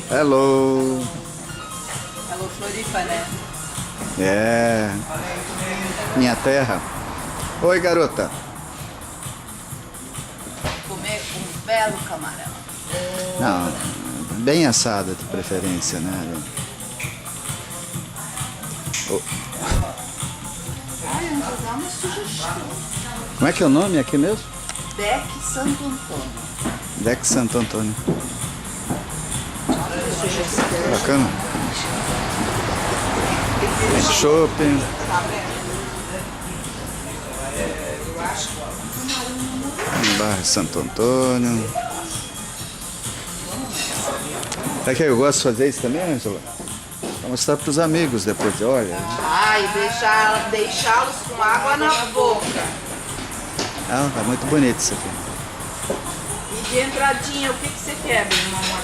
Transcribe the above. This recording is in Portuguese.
Hello. Hello Floripa, né? É. Minha terra. Oi, garota. Comer um belo camarão. Não, bem assada de preferência, né? Oh. Ai, eu vou dar uma sugestão. Como é que é o nome aqui mesmo? Deck Santo Antônio. Deck Santo Antônio. Sugestão. Bacana. Tem shopping. Bairro Santo Antônio. É que eu gosto de fazer isso também, Ângela? Vou mostrar para os amigos depois. Olha. Ai, deixá-los com água na boca. Ah, tá muito bonito isso aqui. E de entradinha, o que você quer, meu irmão?